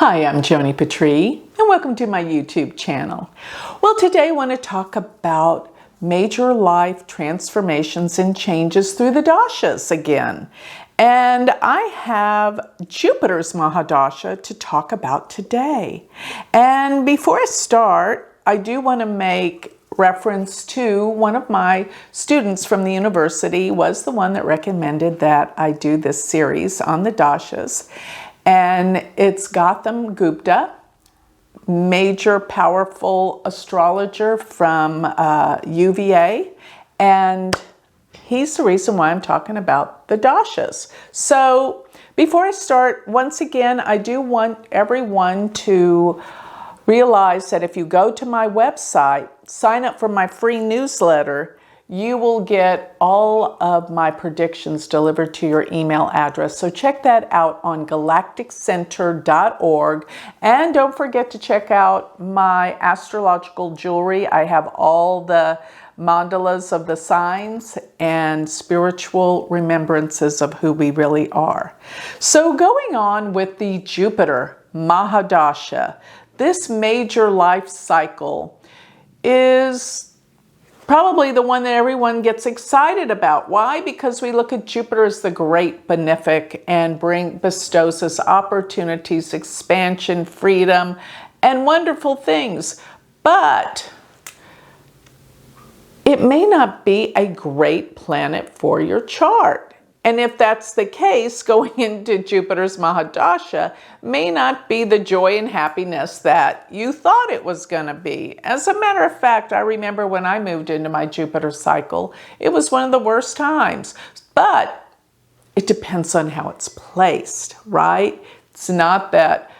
Hi, I'm Joni Patry, and welcome to my YouTube channel. Well, today I want to talk about major life transformations and changes through the dashas again. And I have Jupiter's Maha Dasha to talk about today. And before I start, I do want to make reference to one of my students from the university was the one that recommended that I do this series on the dashas. And it's Gautam Gupta, major powerful astrologer from UVA, and he's the reason why I'm talking about the dashas. So before I start, once again, I do want everyone to realize that if you go to my website, sign up for my free newsletter, you will get all of my predictions delivered to your email address. So check that out on galacticcenter.org. And don't forget to check out my astrological jewelry. I have all the mandalas of the signs and spiritual remembrances of who we really are. So going on with the Jupiter Maha Dasha, this major life cycle is probably the one that everyone gets excited about. Why? Because we look at Jupiter as the great benefic and bestows us opportunities, expansion, freedom, and wonderful things. But it may not be a great planet for your chart. And if that's the case, going into Jupiter's Maha Dasha may not be the joy and happiness that you thought it was going to be. As a matter of fact, I remember when I moved into my Jupiter cycle, it was one of the worst times. But it depends on how it's placed, right? It's not that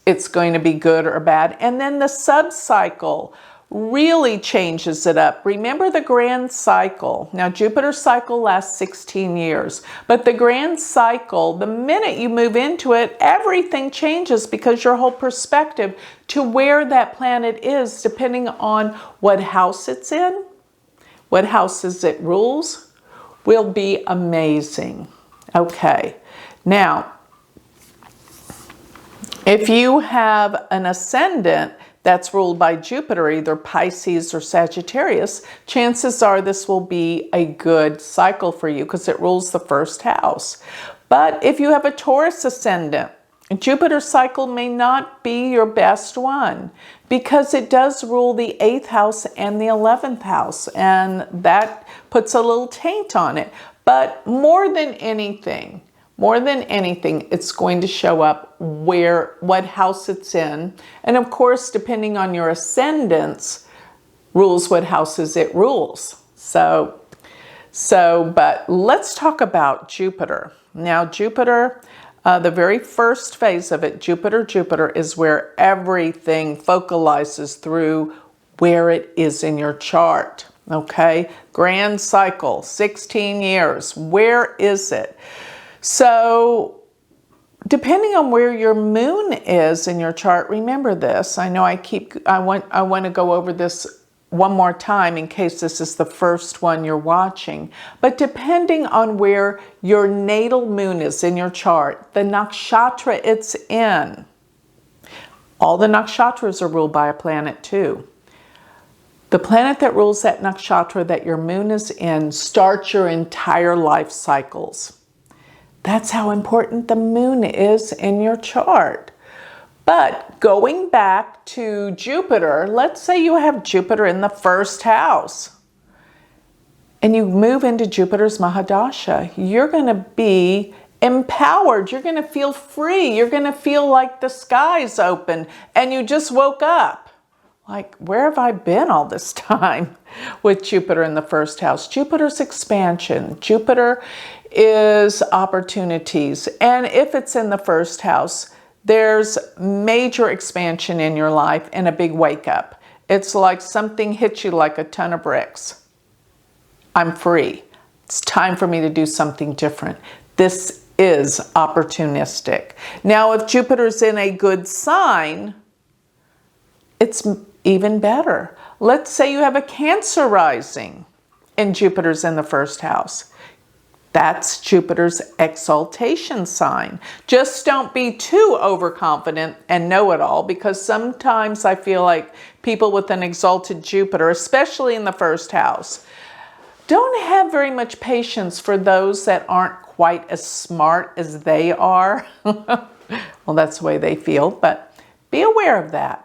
it's going to be good or bad. And then the sub-cycle really changes it up. Remember the grand cycle. Now, Jupiter's cycle lasts 16 years, but the grand cycle, the minute you move into it, everything changes because your whole perspective to where that planet is, depending on what house it's in, what houses it rules, will be amazing. Okay, now, if you have an ascendant that's ruled by Jupiter, either Pisces or Sagittarius, chances are this will be a good cycle for you because it rules the first house. But if you have a Taurus ascendant, Jupiter's cycle may not be your best one because it does rule the 8th house and the 11th house, and that puts a little taint on it. But more than anything, it's going to show up what house it's in. And of course, depending on your ascendants, rules what houses it rules. But let's talk about Jupiter. Now, Jupiter, the very first phase of it, Jupiter is where everything focalizes through where it is in your chart. Okay, grand cycle, 16 years. Where is it? So, depending on where your moon is in your chart, remember this. I know I want to go over this one more time in case this is the first one you're watching. But depending on where your natal moon is in your chart, the nakshatra it's in, all the nakshatras are ruled by a planet too. The planet that rules that nakshatra that your moon is in starts your entire life cycles. That's how important the moon is in your chart. But going back to Jupiter, let's say you have Jupiter in the first house and you move into Jupiter's Maha Dasha, you're going to be empowered. You're going to feel free. You're going to feel like the sky's open and you just woke up. Like, where have I been all this time with Jupiter in the first house? Jupiter's expansion. Jupiter is opportunities. And if it's in the first house, there's major expansion in your life and a big wake up. It's like something hits you like a ton of bricks. I'm free. It's time for me to do something different. This is opportunistic. Now, if Jupiter's in a good sign, it's even better. Let's say you have a Cancer rising and Jupiter's in the first house. That's Jupiter's exaltation sign. Just don't be too overconfident and know-it-all, because sometimes I feel like people with an exalted Jupiter, especially in the first house, don't have very much patience for those that aren't quite as smart as they are. Well, that's the way they feel, but be aware of that.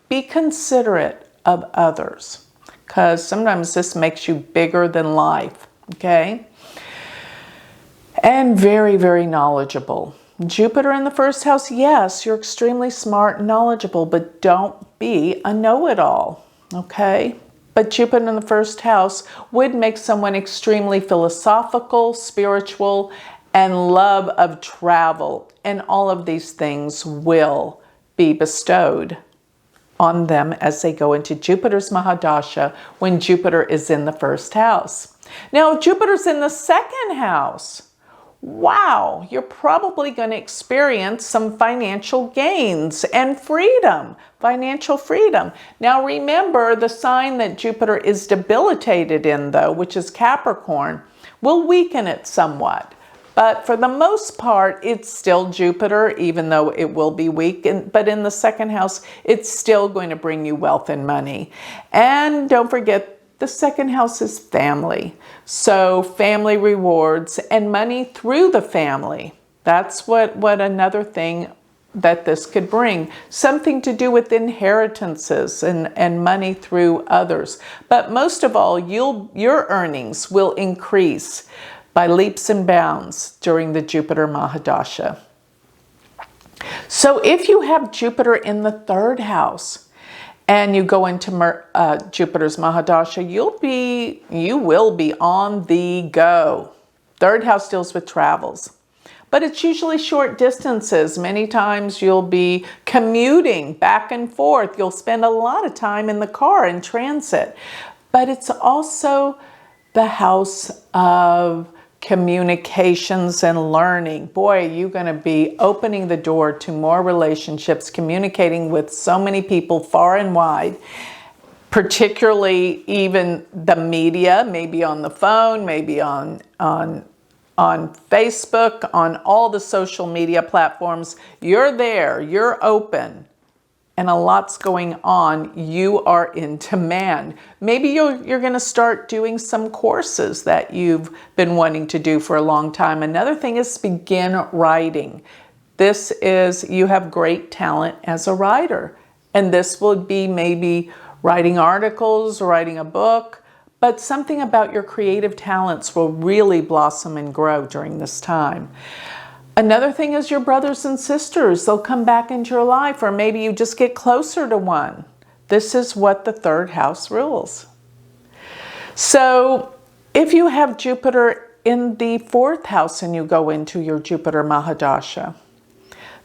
Be considerate of others, because sometimes this makes you bigger than life, okay? And very, very knowledgeable. Jupiter in the first house, yes, you're extremely smart and knowledgeable, but don't be a know-it-all, okay? But Jupiter in the first house would make someone extremely philosophical, spiritual, and love of travel. And all of these things will be bestowed on them as they go into Jupiter's Maha Dasha when Jupiter is in the first house. Now, if Jupiter's in the second house, wow, you're probably going to experience some financial gains and freedom, financial freedom. Now remember, the sign that Jupiter is debilitated in, though, which is Capricorn, will weaken it somewhat. But for the most part, it's still Jupiter, even though it will be weak. But in the second house, it's still going to bring you wealth and money. And don't forget, the second house is family. So family rewards and money through the family. That's what another thing that this could bring. Something to do with inheritances and money through others. But most of all, your earnings will increase by leaps and bounds during the Jupiter Maha Dasha. So if you have Jupiter in the third house, and you go into Jupiter's Maha Dasha, you will be on the go. Third house deals with travels, but it's usually short distances. Many times you'll be commuting back and forth. You'll spend a lot of time in the car in transit, but it's also the house of communications and learning. Boy, you're going to be opening the door to more relationships, communicating with so many people far and wide, particularly even the media, maybe on the phone, maybe on Facebook, on all the social media platforms. You're there, you're open, and a lot's going on. You are in demand. Maybe you're going to start doing some courses that you've been wanting to do for a long time. Another thing is begin writing. This is, you have great talent as a writer. And this will be maybe writing articles, writing a book, but something about your creative talents will really blossom and grow during this time. Another thing is your brothers and sisters. They'll come back into your life, or maybe you just get closer to one. This is what the third house rules. So if you have Jupiter in the fourth house and you go into your Jupiter Maha Dasha,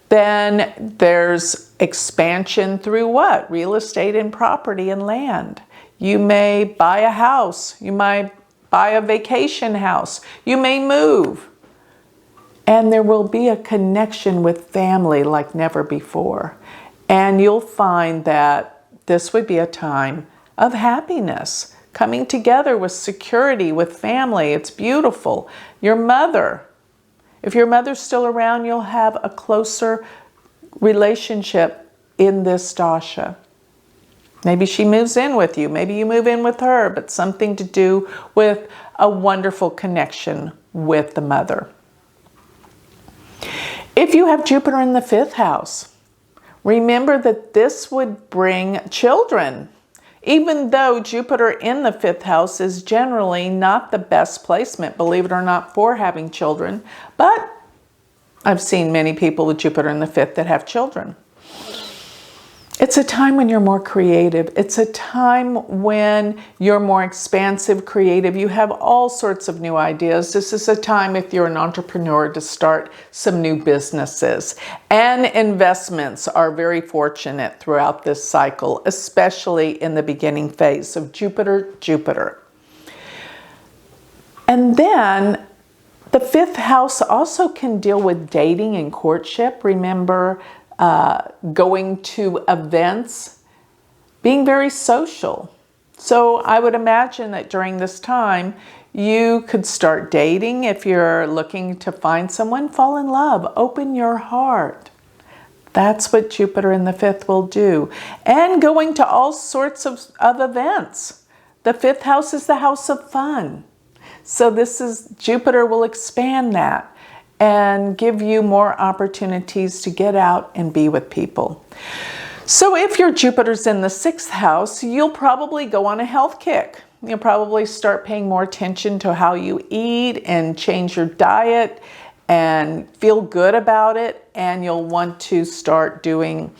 then there's expansion through what? Real estate and property and land. You may buy a house. You might buy a vacation house. You may move. And there will be a connection with family like never before. And you'll find that this would be a time of happiness, coming together with security, with family. It's beautiful. Your mother, if your mother's still around, you'll have a closer relationship in this dasha. Maybe she moves in with you. Maybe you move in with her, but something to do with a wonderful connection with the mother. If you have Jupiter in the fifth house, remember that this would bring children. Even though Jupiter in the fifth house is generally not the best placement, believe it or not, for having children, but I've seen many people with Jupiter in the fifth that have children. It's a time when you're more creative. It's a time when you're more expansive, creative. You have all sorts of new ideas. This is a time, if you're an entrepreneur, to start some new businesses. And investments are very fortunate throughout this cycle, especially in the beginning phase of Jupiter. And then the fifth house also can deal with dating and courtship. Remember, going to events, being very social. So I would imagine that during this time, You could start dating if you're looking to find someone. Fall in love. Open your heart. That's what Jupiter in the 5th will do. And going to all sorts of events. The 5th house is the house of fun. So Jupiter will expand that and give you more opportunities to get out and be with people. So if your Jupiter's in the 6th house, you'll probably go on a health kick. You'll probably start paying more attention to how you eat and change your diet and feel good about it. And you'll want to start doing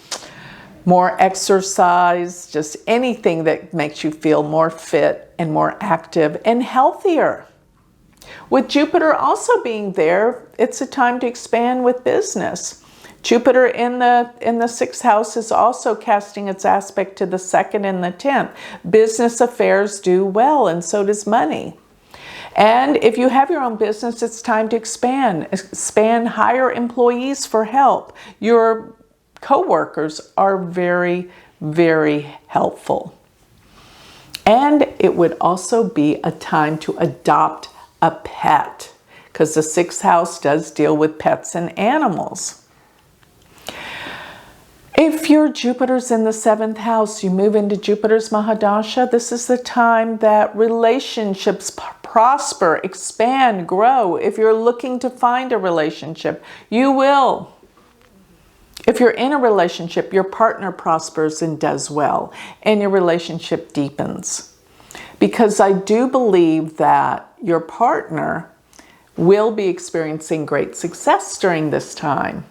more exercise, just anything that makes you feel more fit and more active and healthier. With Jupiter also being there, it's a time to expand with business. Jupiter in the 6th house is also casting its aspect to the 2nd and the 10th. Business affairs do well, and so does money. And if you have your own business, it's time to expand. Hire employees for help. Your co-workers are very, very helpful. And it would also be a time to adopt a pet, because the 6th house does deal with pets and animals. If your Jupiter's in the 7th house, you move into Jupiter's Maha Dasha. This is the time that relationships prosper, expand, grow. If you're looking to find a relationship, you will. If you're in a relationship, your partner prospers and does well, and your relationship deepens. Because I do believe that your partner will be experiencing great success during this time.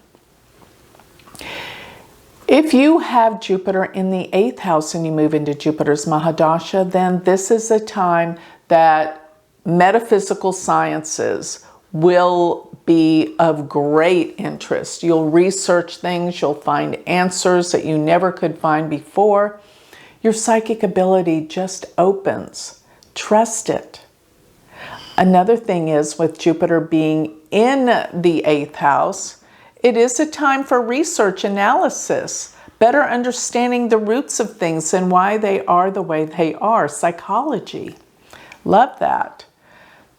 If you have Jupiter in the 8th house and you move into Jupiter's Maha Dasha, then this is a time that metaphysical sciences will be of great interest. You'll research things, you'll find answers that you never could find before. Your psychic ability just opens. Trust it. Another thing is, with Jupiter being in the 8th house, it is a time for research analysis, better understanding the roots of things and why they are the way they are. Psychology. Love that.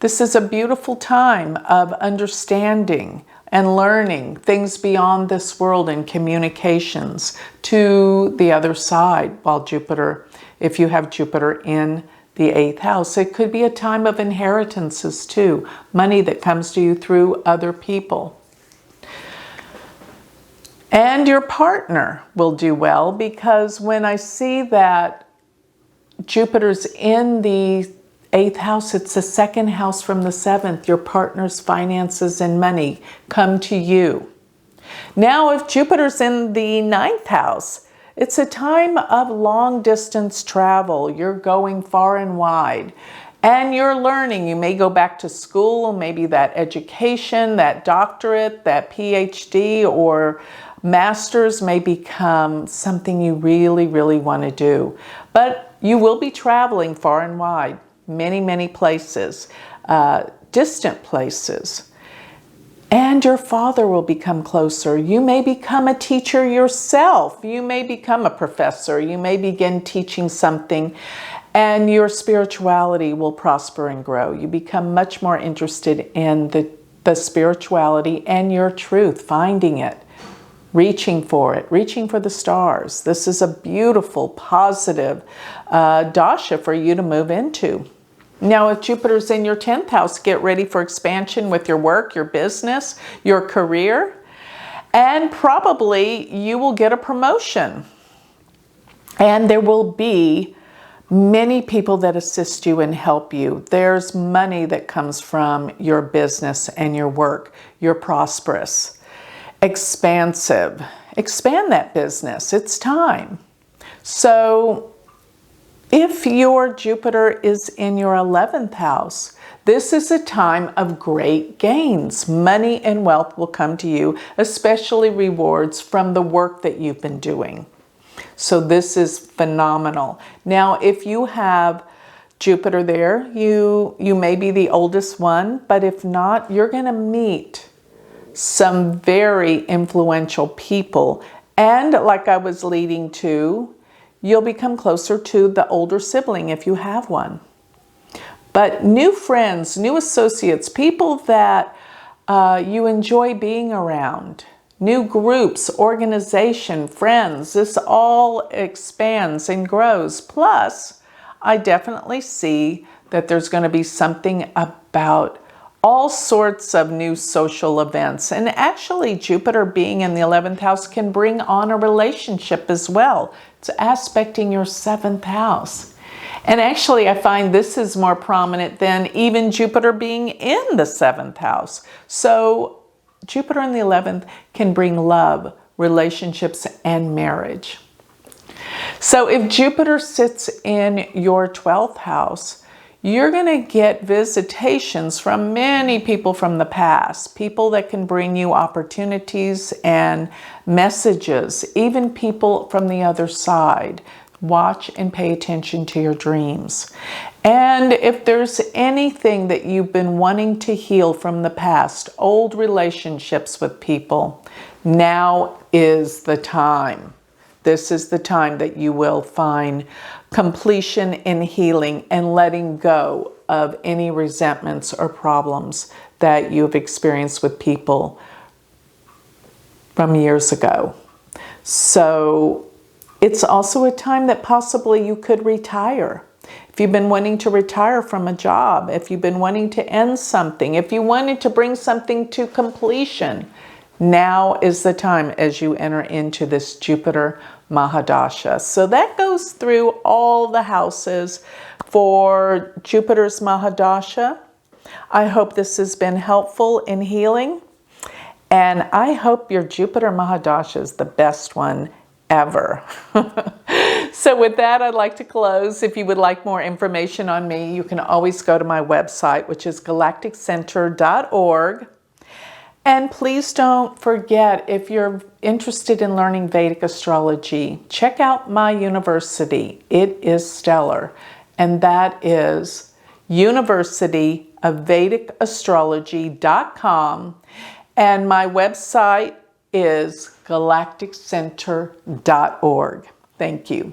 This is a beautiful time of understanding and learning things beyond this world and communications to the other side. While Jupiter, if you have Jupiter in the 8th house, it could be a time of inheritances too, money that comes to you through other people. And your partner will do well, because when I see that Jupiter's in the 8th house, it's the 2nd house from the 7th. Your partner's finances and money come to you. Now, if Jupiter's in the 9th house, it's a time of long distance travel. You're going far and wide and you're learning. You may go back to school, maybe that education, that doctorate, that PhD or master's may become something you really, really want to do. But you will be traveling far and wide. Many, many places, distant places. And your father will become closer. You may become a teacher yourself. You may become a professor. You may begin teaching something, and your spirituality will prosper and grow. You become much more interested in the spirituality and your truth, finding it, reaching for it, reaching for the stars. This is a beautiful, positive dasha for you to move into. Now, if Jupiter's in your 10th house, get ready for expansion with your work, your business, your career, and probably you will get a promotion. And there will be many people that assist you and help you. There's money that comes from your business and your work. You're prosperous, expansive. Expand that business. It's time. So, if your Jupiter is in your 11th house, this is a time of great gains. Money and wealth will come to you, especially rewards from the work that you've been doing. So this is phenomenal. Now, if you have Jupiter there, you may be the oldest one, but if not, you're going to meet some very influential people. And like I was leading to, you'll become closer to the older sibling if you have one. But new friends, new associates, people that you enjoy being around, new groups, organization, friends, this all expands and grows. Plus, I definitely see that there's going to be something about all sorts of new social events. And actually, Jupiter being in the 11th house can bring on a relationship as well. It's aspecting your 7th house. And actually, I find this is more prominent than even Jupiter being in the 7th house. So Jupiter in the 11th can bring love, relationships, and marriage. So if Jupiter sits in your 12th house, you're going to get visitations from many people from the past, people that can bring you opportunities and messages, even people from the other side. Watch and pay attention to your dreams. And if there's anything that you've been wanting to heal from the past, old relationships with people, now is the time. This is the time that you will find completion in healing and letting go of any resentments or problems that you've experienced with people from years ago. So it's also a time that possibly you could retire. If you've been wanting to retire from a job, if you've been wanting to end something, if you wanted to bring something to completion, now is the time as you enter into this Jupiter Maha Dasha. So that goes through all the houses for Jupiter's Maha Dasha. I hope this has been helpful in healing. And I hope your Jupiter Maha Dasha is the best one ever. So with that, I'd like to close. If you would like more information on me, you can always go to my website, which is galacticcenter.org. And please don't forget, if you're interested in learning Vedic astrology, check out my university. It is stellar. And that is University of Vedic Astrology.com. And my website is galacticcenter.org. Thank you.